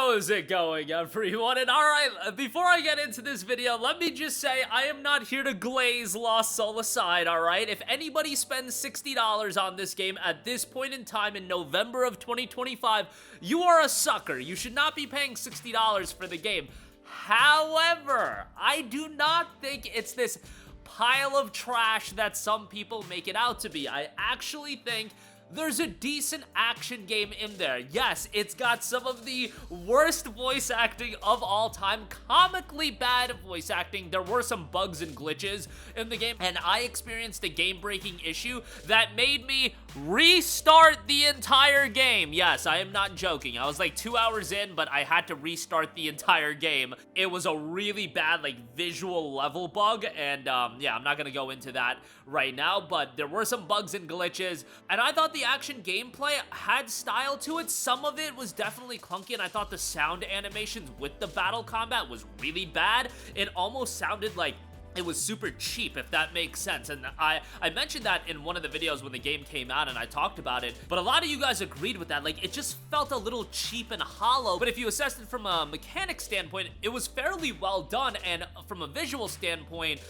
How is it going, everyone? And alright, before I get into this video, let me just say I am not here to glaze Lost Soulside, alright? If anybody spends $60 on this game at this point in time in November of 2025, you are a sucker. You should not be paying $60 for the game. However, I do not think it's this pile of trash that some people make it out to be. I actually think there's a decent action game in there. Yes, it's got some of the worst voice acting of all time, comically bad voice acting. There were some bugs and glitches in the game, and I experienced a game-breaking issue that made me restart the entire game. Yes, I am not joking. I was like 2 hours in, but I had to restart the entire game. It was a really bad, like, visual level bug, and yeah, I'm not gonna go into that right now, but there were some bugs and glitches, and I thought the action gameplay had style to it. Some of it was definitely clunky, and I thought the sound animations with the battle combat was really bad. It almost sounded like it was super cheap, if that makes sense. And I mentioned that in one of the videos when the game came out and I talked about it, but a lot of you guys agreed with that. Like, it just felt a little cheap and hollow. But if you assessed it from a mechanic standpoint, it was fairly well done, and from a visual standpoint,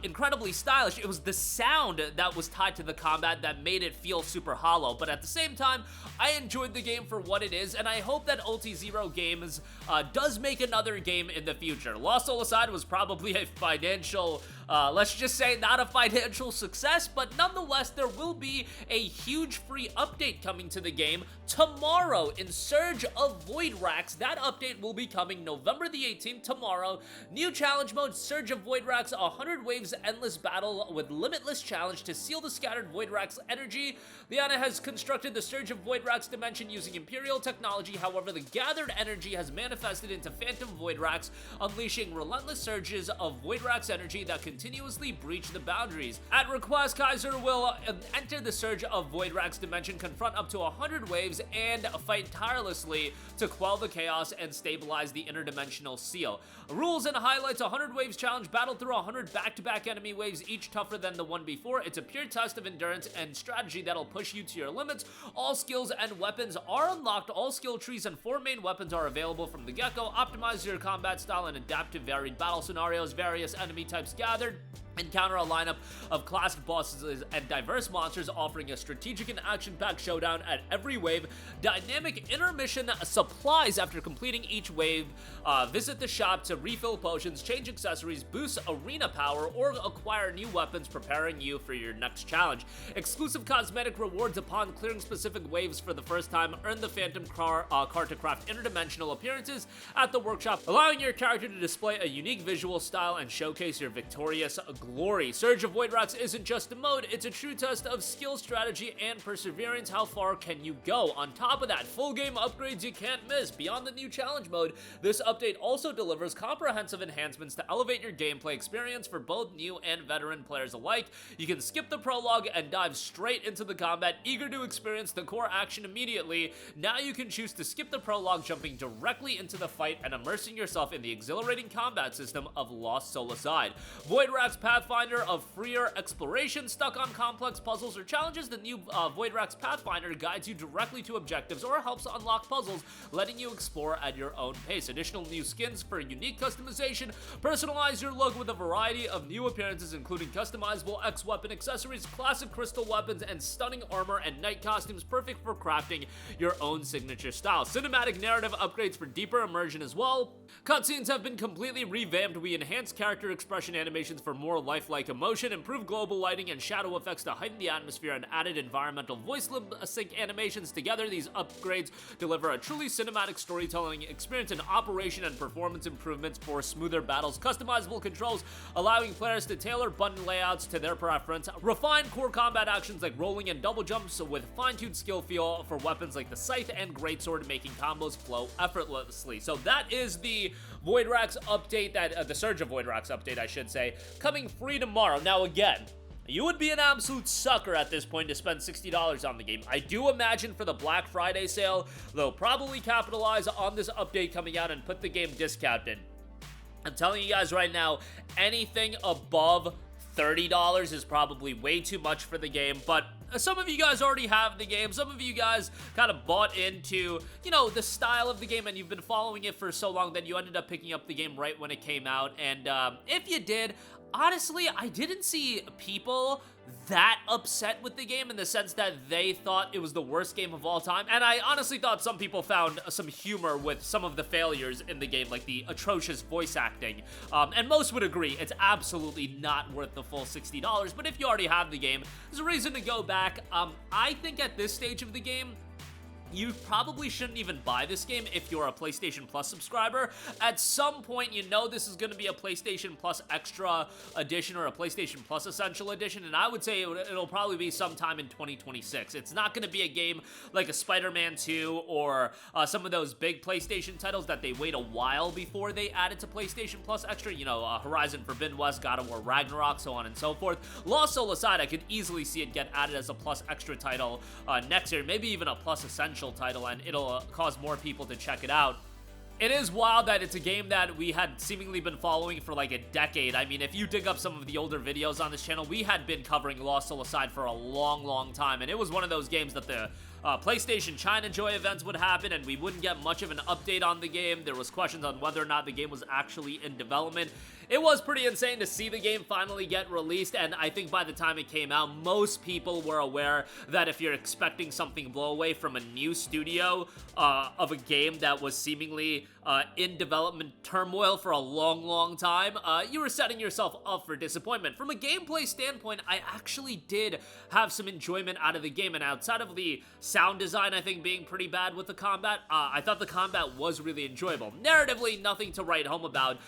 incredibly stylish. It was the sound that was tied to the combat that made it feel super hollow. But at the same time, I enjoyed the game for what it is, and I hope that Ulti-Zero Games does make another game in the future. Lost Soulside was probably a financial, let's just say not a financial success, but nonetheless, there will be a huge free update coming to the game tomorrow in Surge of Voidrax. That update will be coming November the 18th, tomorrow. New challenge mode, Surge of Voidrax, 100 waves endless battle with limitless challenge to seal the scattered Voidrax energy. Liana has constructed the Surge of Voidrax dimension using Imperial technology. However, the gathered energy has manifested into Phantom Voidrax, unleashing relentless surges of Voidrax energy that continuously breach the boundaries. At request, Kaiser will enter the Surge of Voidrax dimension, confront up to 100 waves, and fight tirelessly to quell the chaos and stabilize the interdimensional seal. Rules and highlights: 100 waves challenge, battle through 100 back-to-back enemy waves, each tougher than the one before. It's a pure test of endurance and strategy that'll push you to your limits. All skills and weapons are unlocked. All skill trees and 4 main weapons are available from the get-go. Optimize your combat style and adapt to varied battle scenarios. Various enemy types gathered. Encounter a lineup of classic bosses and diverse monsters, offering a strategic and action-packed showdown at every wave. Dynamic intermission supplies after completing each wave. Visit the shop to refill potions, change accessories, boost arena power, or acquire new weapons, preparing you for your next challenge. Exclusive cosmetic rewards upon clearing specific waves for the first time. Earn the Phantom car to craft interdimensional appearances at the workshop, allowing your character to display a unique visual style and showcase your victorious glory. Surge of Voidrax isn't just a mode, it's a true test of skill, strategy, and perseverance. How far can you go? On top of that, full game upgrades you can't miss. Beyond the new challenge mode, this update also delivers comprehensive enhancements to elevate your gameplay experience for both new and veteran players alike. You can skip the prologue and dive straight into the combat. Eager to experience the core action immediately, now you can choose to skip the prologue, jumping directly into the fight and immersing yourself in the exhilarating combat system of Lost Soulside. Voidrax Pathfinder of freer exploration. Stuck on complex puzzles or challenges? The new Voidrax Pathfinder guides you directly to objectives or helps unlock puzzles, letting you explore at your own pace. Additional new skins for unique customization. Personalize your look with a variety of new appearances, including customizable X-weapon accessories, classic crystal weapons, and stunning armor and night costumes, perfect for crafting your own signature style. Cinematic narrative upgrades for deeper immersion as well. Cutscenes have been completely revamped. We enhanced character expression animations for more lifelike emotion, improved global lighting and shadow effects to heighten the atmosphere, and added environmental voice lip sync animations. Together, these upgrades deliver a truly cinematic storytelling experience and operation and performance improvements for smoother battles. Customizable controls, allowing players to tailor button layouts to their preference. Refined core combat actions like rolling and double jumps with fine-tuned skill feel for weapons like the Scythe and Greatsword, making combos flow effortlessly. So that is the Voidrax update, the Surge of Voidrax update, I should say, coming free tomorrow. Now again, you would be an absolute sucker at this point to spend $60 on the game. I do imagine for the Black Friday sale, they'll probably capitalize on this update coming out and put the game discounted. I'm telling you guys right now, anything above $30 is probably way too much for the game, but some of you guys already have the game. Some of you guys kind of bought into, you know, the style of the game, and you've been following it for so long that you ended up picking up the game right when it came out. And if you did, honestly, I didn't see people that upset with the game in the sense that they thought it was the worst game of all time. And I honestly thought some people found some humor with some of the failures in the game, like the atrocious voice acting. And most would agree it's absolutely not worth the full $60. But if you already have the game, there's a reason to go back. I think at this stage of the game, you probably shouldn't even buy this game if you're a PlayStation Plus subscriber. At some point, you know this is going to be a PlayStation Plus Extra Edition or a PlayStation Plus Essential Edition, and I would say it'll probably be sometime in 2026. It's not going to be a game like a Spider-Man 2 or some of those big PlayStation titles that they wait a while before they add it to PlayStation Plus Extra. You know, Horizon Forbidden West, God of War Ragnarok, so on and so forth. Lost Soul aside, I could easily see it get added as a Plus Extra title next year, maybe even a Plus Essential title, and it'll cause more people to check it out. It is wild that it's a game that we had seemingly been following for like a decade. I mean, if you dig up some of the older videos on this channel, we had been covering Lost Soul Aside for a long time, and it was one of those games that the PlayStation China Joy events would happen, and we wouldn't get much of an update on the game. There was questions on whether or not the game was actually in development. It was pretty insane to see the game finally get released, and I think by the time it came out, most people were aware that if you're expecting something blow away from a new studio of a game that was seemingly in development turmoil for a long time, you were setting yourself up for disappointment. From a gameplay standpoint, I actually did have some enjoyment out of the game, and outside of the sound design, I think, being pretty bad with the combat, I thought the combat was really enjoyable. Narratively, nothing to write home about.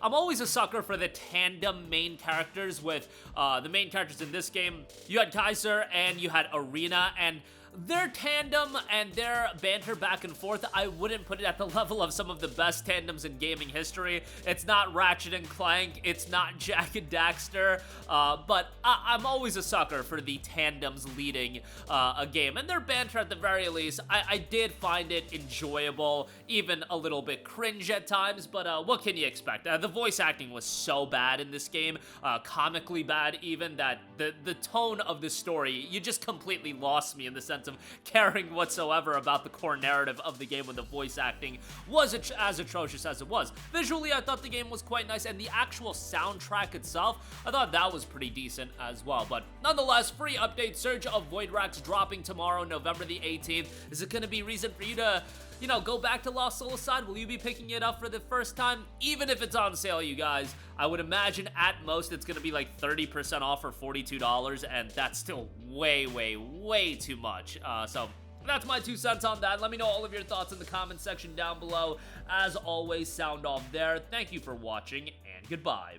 I'm always a sucker for the tandem main characters with the main characters in this game. You had Kaiser and you had Arena, and their tandem and their banter back and forth, I wouldn't put it at the level of some of the best tandems in gaming history. It's not Ratchet and Clank, it's not Jak and Daxter, but I'm always a sucker for the tandems leading a game, and their banter at the very least, I did find it enjoyable, even a little bit cringe at times, but what can you expect? The voice acting was so bad in this game, comically bad even, that the tone of the story, you just completely lost me in the sense of caring whatsoever about the core narrative of the game when the voice acting was as atrocious as it was. Visually, I thought the game was quite nice, and the actual soundtrack itself, I thought that was pretty decent as well. But nonetheless, free update Surge of Voidrax dropping tomorrow, November the 18th. Is it going to be reason for you to, you know, go back to Lost Soul Aside? Will you be picking it up for the first time? Even if it's on sale, you guys, I would imagine at most it's going to be like 30% off for $42, and that's still way too much. So that's my 2 cents on that. Let me know all of your thoughts in the comment section down below. As always, sound off there. Thank you for watching, and goodbye.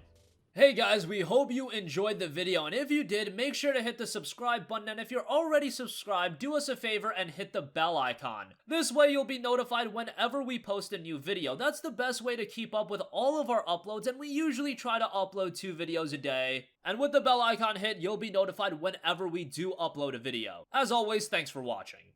Hey guys, we hope you enjoyed the video, and if you did, make sure to hit the subscribe button, and if you're already subscribed, do us a favor and hit the bell icon. This way you'll be notified whenever we post a new video. That's the best way to keep up with all of our uploads, and we usually try to upload 2 videos a day. And with the bell icon hit, you'll be notified whenever we do upload a video. As always, thanks for watching.